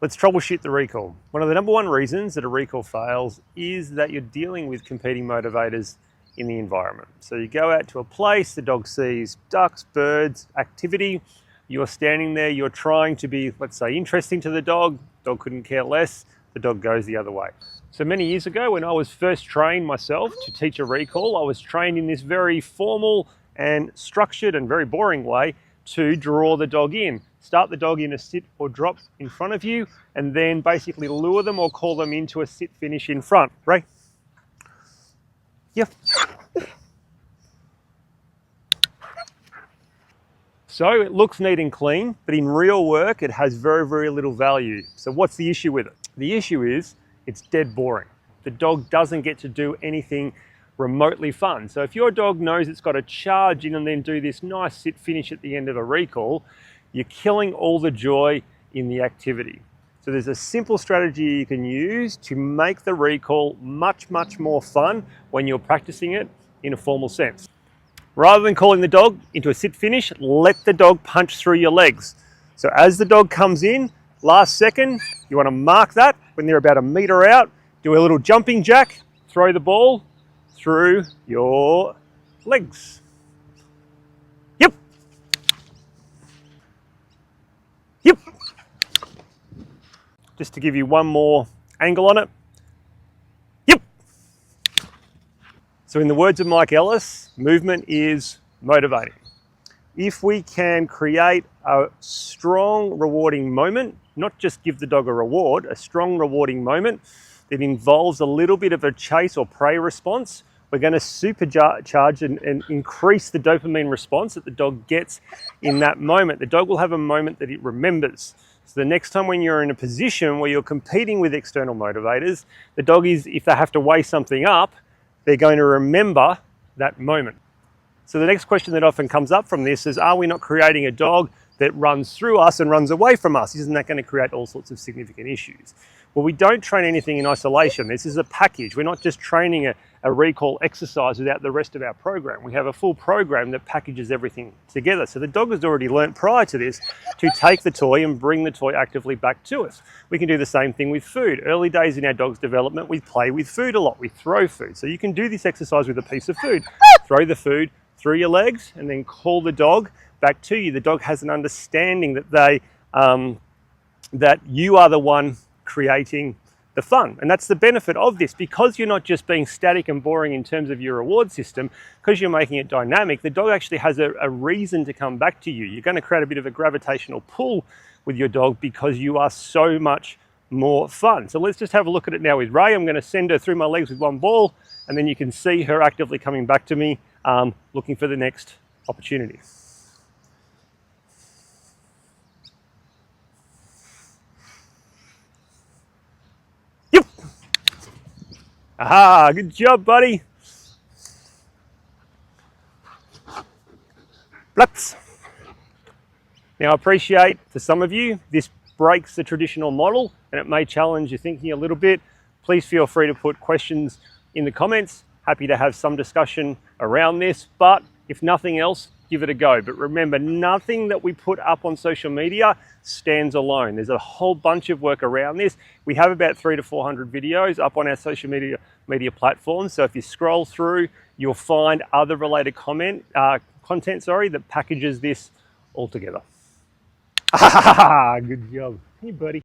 Let's troubleshoot the recall. One of the number one reasons that a recall fails is that you're dealing with competing motivators in the environment. So you go out to a place, the dog sees ducks, birds, activity, you're standing there, you're trying to be, let's say, interesting to the dog couldn't care less, the dog goes the other way. So many years ago when I was first trained myself to teach a recall, I was trained in this very formal and structured and very boring way to draw the dog in. Start the dog in a sit or drop in front of you, and then basically lure them or call them into a sit finish in front. Ray? Yep. So it looks neat and clean, but in real work, it has very, very little value. So what's the issue with it? The issue is it's dead boring. The dog doesn't get to do anything remotely fun. So if your dog knows it's got to charge in and then do this nice sit finish at the end of a recall, you're killing all the joy in the activity. So there's a simple strategy you can use to make the recall much, much more fun when you're practicing it in a formal sense. Rather than calling the dog into a sit finish, let the dog punch through your legs. So as the dog comes in, last second, you want to mark that when they're about a meter out, do a little jumping jack, throw the ball through your legs. Yep. Yep. Just to give you one more angle on it. Yep. So in the words of Mike Ellis, movement is motivating. If we can create a strong, rewarding moment, not just give the dog a reward, a strong, rewarding moment that involves a little bit of a chase or prey response, we're going to supercharge and increase the dopamine response that the dog gets in that moment. The dog will have a moment that it remembers. So the next time when you're in a position where you're competing with external motivators, the dog is, if they have to weigh something up, they're going to remember that moment. So the next question that often comes up from this is, are we not creating a dog that runs through us and runs away from us? Isn't that going to create all sorts of significant issues? Well, we don't train anything in isolation. This is a package. We're not just training a recall exercise without the rest of our program. We have a full program that packages everything together. So the dog has already learnt prior to this to take the toy and bring the toy actively back to us. We can do the same thing with food. Early days in our dog's development, we play with food a lot. We throw food. So you can do this exercise with a piece of food. Throw the food through your legs and then call the dog back to you. The dog has an understanding that that you are the one creating the fun. And that's the benefit of this. Because you're not just being static and boring in terms of your reward system, because you're making it dynamic, the dog actually has a reason to come back to you. You're going to create a bit of a gravitational pull with your dog because you are so much more fun. So let's just have a look at it now with Ray. I'm going to send her through my legs with one ball, and then you can see her actively coming back to me, looking for the next opportunity. Aha, good job, buddy. Blux. Now, I appreciate for some of you, this breaks the traditional model and it may challenge your thinking a little bit. Please feel free to put questions in the comments. Happy to have some discussion around this, but if nothing else, give it a go. But remember, nothing that we put up on social media stands alone. There's a whole bunch of work around this. We have about 300 to 400 videos up on our social media platforms. So if you scroll through, you'll find other related content that packages this all together. Good job. Hey, buddy.